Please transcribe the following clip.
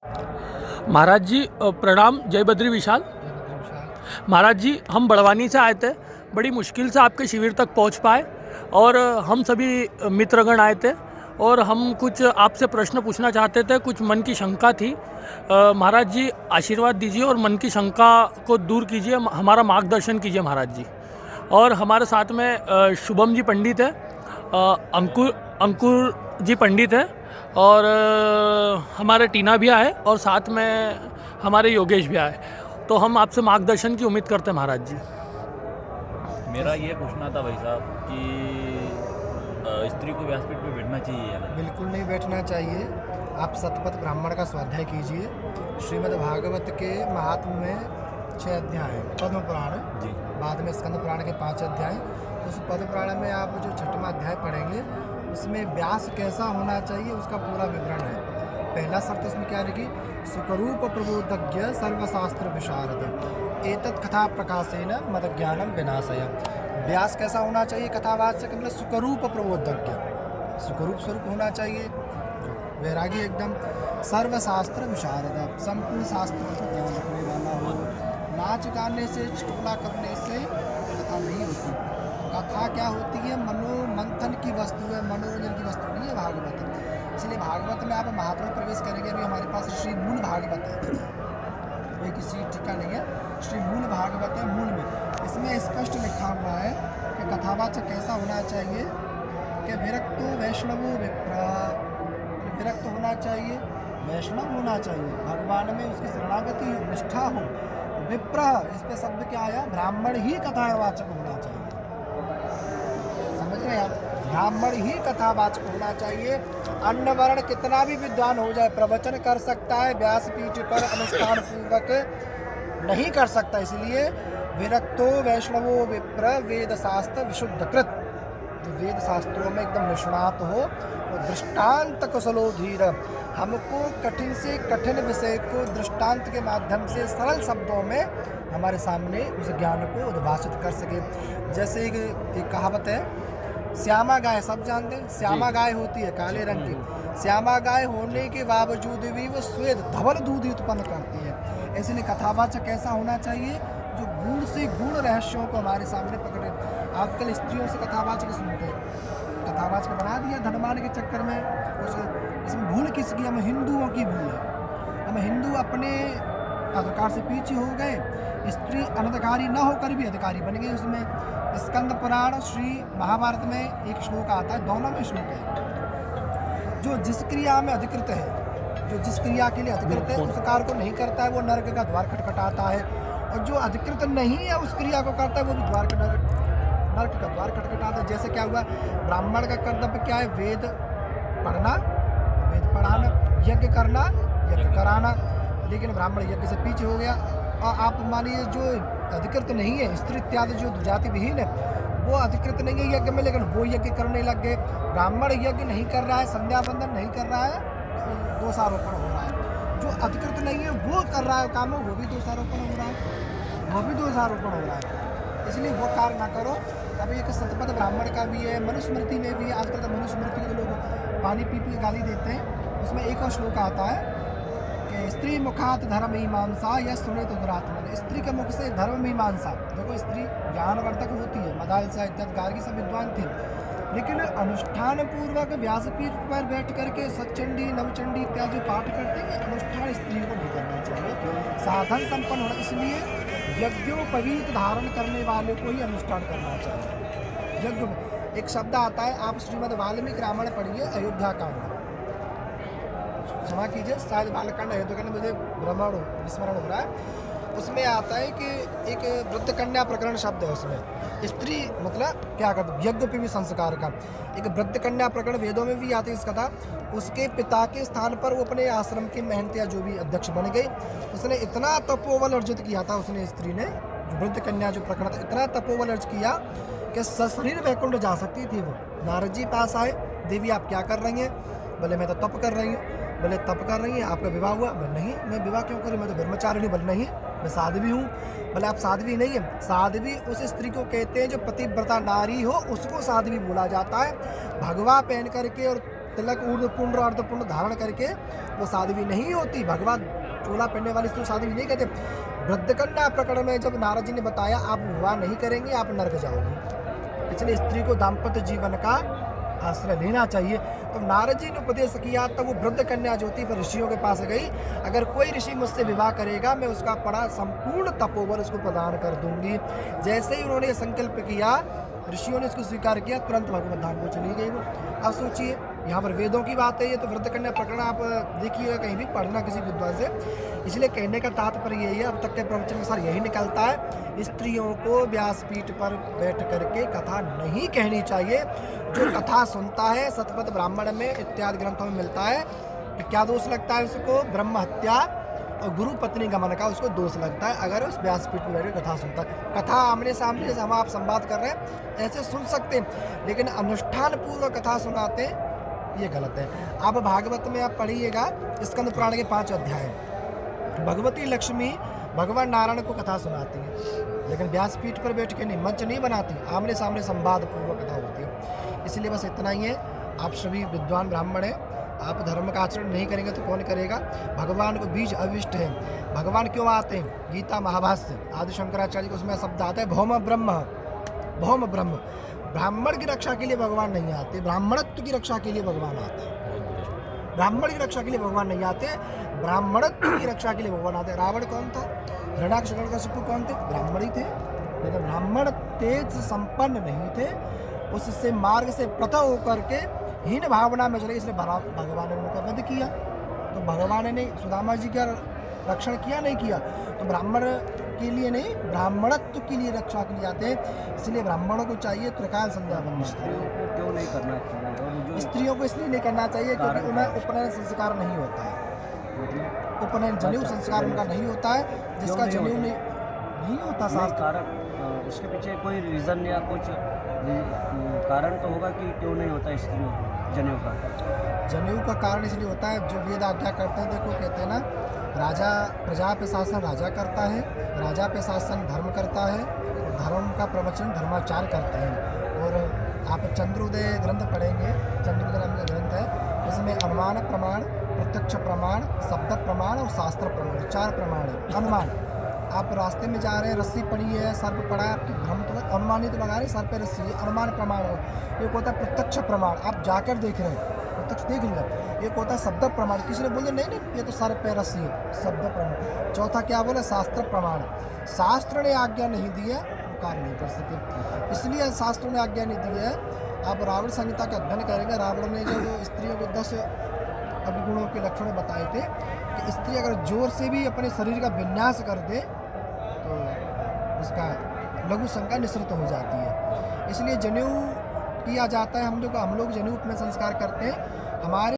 महाराज जी प्रणाम। जय बद्री विशाल। महाराज जी, हम बड़वानी से आए थे, बड़ी मुश्किल से आपके शिविर तक पहुंच पाए और हम सभी मित्रगण आए थे और हम कुछ आपसे प्रश्न पूछना चाहते थे, कुछ मन की शंका थी। महाराज जी आशीर्वाद दीजिए और मन की शंका को दूर कीजिए, हमारा मार्गदर्शन कीजिए महाराज जी। और हमारे साथ में शुभम जी पंडित है, अंकुर जी पंडित है और हमारे टीना भी आए और साथ में हमारे योगेश भी आए। तो हम आपसे मार्गदर्शन की उम्मीद करते हैं महाराज जी। मेरा ये पूछना था भाई साहब कि स्त्री को व्यासपीठ पे बैठना चाहिए या नहीं? बिल्कुल नहीं बैठना चाहिए। आप शतपथ ब्राह्मण का स्वाध्याय कीजिए। श्रीमद् भागवत के महात्म्य में 6 अध्याय हैं। पद्म पुराण जी, बाद में स्कंद पुराण के 5 अध्याय। उस पद्म पुराण में आप जो 6वां अध्याय पढ़ेंगे उसमें व्यास कैसा होना चाहिए उसका पूरा विवरण है। पहला शर्त उसमें क्या रहेगी? सुखरूप प्रबोधज्ञ सर्वशास्त्र विशारद एतत् कथा प्रकाशेन मदज्ञानम विनाशय। व्यास कैसा होना चाहिए? कथावाचक मतलब सुखरूप प्रबोधज्ञ, सुखरूप स्वरूप होना चाहिए, वैरागी एकदम, सर्वशास्त्र विशारद, संपूर्ण शास्त्रों को ध्यान रखने वाला हो। नाच गाने से, चुटकुला करने से कथा नहीं होती। कथा क्या होती है? मनोमंथन की वस्तु है, मनोरंजन की वस्तु नहीं है भागवत। इसलिए भागवत में आप महात्मा प्रवेश करेंगे। अभी हमारे पास श्री मूल भागवत है, कोई किसी टीका नहीं है, श्री मूल भागवत है। मूल में इसमें स्पष्ट लिखा हुआ है कि कथावाचक कैसा होना चाहिए कि विरक्तो वैष्णवो विप्र, विरक्त होना चाहिए, वैष्णव होना चाहिए, भगवान में उसकी शरणागति निष्ठा हो। विप्र इस पे शब्द क्या आया? ब्राह्मण ही कथावाचक होना चाहिए। समझ रहे हैं आप? ब्राह्मण ही कथावाचक होना चाहिए। अन्य वर्ण कितना भी विद्वान हो जाए प्रवचन कर सकता है, व्यासपीठ पर अनुष्ठान पूर्वक नहीं कर सकता। इसलिए विरक्तो वैष्णवो विप्र वेद शास्त्र विशुद्ध कृत, जो वेद शास्त्रों में एकदम निष्णात हो और दृष्टांत कुशलो धीर, हमको कठिन से कठिन विषय को दृष्टांत के माध्यम से सरल शब्दों में हमारे सामने उस ज्ञान को उद्भाषित कर सके। जैसे एक कहावत है, श्यामा गाय, सब जानते हैं, श्यामा गाय होती है काले रंग की। श्यामा गाय होने के बावजूद भी वो श्वेत धवल दूध उत्पन्न करती है। इसलिए कथावाचक कैसा होना चाहिए? जो गुण से गुण रहस्यों को हमारे सामने पकड़े। आजकल स्त्रियों से कथावाचक सुनते हैं, कथावाचक बना दिया धनमान के चक्कर में। इसमें भूल किसकी? हम हिंदुओं की भूल है। हम हिंदू अपने अधिकार से पीछे हो गए, स्त्री अनधिकारी न होकर भी अधिकारी बन गई। उसमें स्कंद पुराण श्री महाभारत में एक श्लोक आता है, दोनों में श्लोक है, जो जिस क्रिया में अधिकृत है, जो जिस क्रिया के लिए अधिकृत है उस कार्य को नहीं करता है वो नरक का द्वार खटखटाता है, और जो अधिकृत नहीं है उस क्रिया को करता है वो भी नरक का द्वार खटखटाता है। जैसे क्या हुआ? ब्राह्मण का कर्तव्य क्या है? वेद पढ़ना, वेद पढ़ाना, यज्ञ करना, यज्ञ कराना। लेकिन ब्राह्मण यज्ञ से पीछे हो गया। और आप मानिए जो अधिकृत नहीं है, स्त्री इत्यादि जो जाति विहीन है, वो अधिकृत नहीं है यज्ञ में, लेकिन वो यज्ञ करने लग गए। ब्राह्मण यज्ञ नहीं कर रहा है, संध्या बंदन नहीं कर रहा है, दोषारोपण हो रहा है। जो अधिकृत नहीं है वो कर रहा है काम, वो भी दोषारोपण हो रहा है, वो भी दोषारोपण हो रहा है। इसलिए वो कार्य ना करो। अभी एक शतपथ ब्राह्मण का भी है, मनुस्मृति में भी है। आजकल तो मनुस्मृति के लोग पानी पी पी गाली देते हैं। उसमें एक और श्लोक आता है कि स्त्री मुखात धर्म मीमांसा या सुने तो दुरात्मन। स्त्री के मुख से धर्म मीमांसा, देखो स्त्री ज्ञानवर्धक होती है, मदालसा इत्यादि गार्गी सब विद्वान थी, लेकिन अनुष्ठान पूर्वक व्यासपीठ पर बैठ करके सच्चंडी नवचंडी इत्यादि पाठ करते हैं, अनुष्ठान स्त्री को नहीं करना चाहिए। साधन संपन्न होना, इसलिए यज्ञोपवीत धारण करने वाले को ही अनुष्ठान करना चाहिए। यज्ञ एक शब्द आता है, आप श्रीमद् वाल्मीकि रामायण पढ़िए, अयोध्या कांड, क्षमा कीजिए शायद बालकांड है, तो कहने मुझे भ्रमण विस्मरण हो रहा है। उसमें आता है कि एक वृद्ध कन्या प्रकरण शब्द है, उसमें स्त्री मतलब क्या करते, यज्ञ पे भी संस्कार का एक वृद्ध कन्या प्रकरण वेदों में भी आती है इस कथा। उसके पिता के स्थान पर वो अपने आश्रम की महंतिया जो भी अध्यक्ष बन गई, उसने इतना तपोबल अर्जित किया था, उसने स्त्री ने, जो वृद्ध कन्या जो प्रकरण था, इतना तपोबल अर्ज किया कि सशरीर वैकुंठ जा सकती थी वो। नारद जी पास आए, देवी आप क्या कर रही हैं? बोले मैं तो तप कर रही हूँ। बोले तप कर रही हैं, आपका विवाह हुआ? बोले नहीं, मैं विवाह क्यों करूँ, मैं तो ब्रह्मचारिणी। बोले नहीं, मैं साध्वी हूँ। बोले आप साध्वी नहीं है, साध्वी उस स्त्री को कहते हैं जो पतिव्रता नारी हो, उसको साध्वी बोला जाता है। भगवा पहन करके और तिलक ऊर्ध्वपुंड और अर्धपुंड धारण करके वो साध्वी नहीं होती। भगवान चोला पहनने वाली स्त्री साध्वी नहीं कहते। वृद्धकन्या प्रकरण में जब नारद जी ने बताया आप विवाह नहीं करेंगे, आप नरक जाओगे, इसलिए स्त्री को दाम्पत्य जीवन का आश्रय लेना चाहिए। तो नारद जी ने उपदेश किया, तब वो वृद्ध कन्या जो थी ऋषियों के पास गई, अगर कोई ऋषि मुझसे विवाह करेगा मैं उसका पड़ा संपूर्ण तपोबल उसको प्रदान कर दूंगी। जैसे ही उन्होंने संकल्प किया, ऋषियों ने इसको स्वीकार किया, तुरंत भगवत धाम को चली गई वो। अब सोचिए, यहाँ पर वेदों की बात है, ये तो वृद्ध कन्या प्रकरण आप देखिएगा कहीं भी पढ़ना किसी विद्वान से। इसलिए कहने का तात्पर्य यही है, अब तक के प्रवचन के साथ यही निकलता है, स्त्रियों को व्यासपीठ पर बैठ करके कथा नहीं कहनी चाहिए। जो कथा सुनता है सतपथ ब्राह्मण में इत्यादि ग्रंथों में मिलता है कि क्या दोष लगता है उसको, ब्रह्म हत्या और गुरु पत्नी गमन का उसको दोष लगता है, अगर उस व्यासपीठ पर बैठ कथा सुनता है। कथा आमने सामने जैसे हम आप संवाद कर रहे हैं ऐसे सुन सकते हैं, लेकिन अनुष्ठान पूर्वक कथा सुनाते ये गलत है। आप भागवत में आप पढ़िएगा, स्कंद पुराण के 5 अध्याय, भगवती लक्ष्मी भगवान नारायण को कथा सुनाती है, लेकिन व्यासपीठ पर बैठ के नहीं, मंच नहीं बनाती, आमने सामने संवाद पूर्वक कथा होती है। इसलिए बस इतना ही है। आप सभी विद्वान ब्राह्मण हैं, आप धर्म का आचरण नहीं करेंगे तो कौन करेगा। भगवान को बीज अविष्ट है। भगवान क्यों आते हैं, गीता महाभाष्य आदि शंकराचार्य को उसमें शब्द आता है भौम ब्रह्म, भौम ब्रह्म। ब्राह्मण की रक्षा के लिए भगवान नहीं आते, ब्राह्मणत्व की रक्षा के लिए भगवान आते हैं। ब्राह्मण की रक्षा के लिए भगवान नहीं आते, ब्राह्मणत्व की रक्षा के लिए भगवान आते हैं। रावण कौन था, हिरण्याकशिपु कौन थे, ब्राह्मण ही थे, लेकिन ब्राह्मण तेज से संपन्न नहीं थे, उससे मार्ग से पृथक होकर के हीन भावना में चले, इसलिए भगवान ने उनका वध किया। तो भगवान ने सुदामा जी का रक्षण किया नहीं किया, तो ब्राह्मण के लिए नहीं, ब्राह्मणत्व के लिए रक्षा के लिए आते हैं। इसलिए ब्राह्मणों को चाहिए त्रिकाल संध्या बंदना। स्त्रियों को क्यों नहीं करना चाहिए, और जो स्त्रियों को इसलिए नहीं करना चाहिए क्योंकि उन्हें उपनयन संस्कार नहीं होता है। उपनयन जनेऊ संस्कार उनका नहीं होता है, जिसका जनेऊ नहीं होता शास्त्र। कारण उसके पीछे कोई रीज़न या कुछ कारण तो होगा कि क्यों नहीं होता स्त्रियों को जनेऊ का। जनेऊ का कारण इसलिए होता है, जो वेद आज्ञा करते हैं, देखो कहते हैं ना, राजा प्रजा पे शासन राजा करता है, राजा पे शासन धर्म करता है, धर्म का प्रवचन धर्माचार्य करते हैं। और आप चंद्रोदय ग्रंथ पढ़ेंगे, चंद्रोदय नाम का ग्रंथ है, इसमें अनुमान प्रमाण, प्रत्यक्ष प्रमाण, शब्द प्रमाण और शास्त्र प्रमाण, 4 प्रमाण है। अनुमान, आप रास्ते में जा रहे हैं, रस्सी पड़ी है, सर्प पड़ा है, आपकी भ्रम तो अनुमान ही तो लगा रहे हैं, सर पे रस्सी है, अनुमान प्रमाण हो। एक होता है प्रत्यक्ष प्रमाण, आप जाकर देख रहे हैं, प्रत्यक्ष देख लिया। एक होता है शब्द प्रमाण, किसी ने बोले नहीं ये तो सर पे रस्सी है, शब्द प्रमाण। चौथा क्या बोला, शास्त्र प्रमाण, शास्त्र ने आज्ञा नहीं दी है, कार्य नहीं कर सके, इसलिए शास्त्रों ने आज्ञा नहीं दी है। आप रावण संहिता का अध्ययन करेंगे, रावण ने जो स्त्रियों को 10 अवगुणों के लक्षण बताए थे कि स्त्री अगर जोर से भी अपने शरीर का विन्यास कर दे तो उसका लघु शंका निसृत हो जाती है। इसलिए जनेऊ किया जाता है। हम लोग जनेऊ में संस्कार करते हैं। हमारे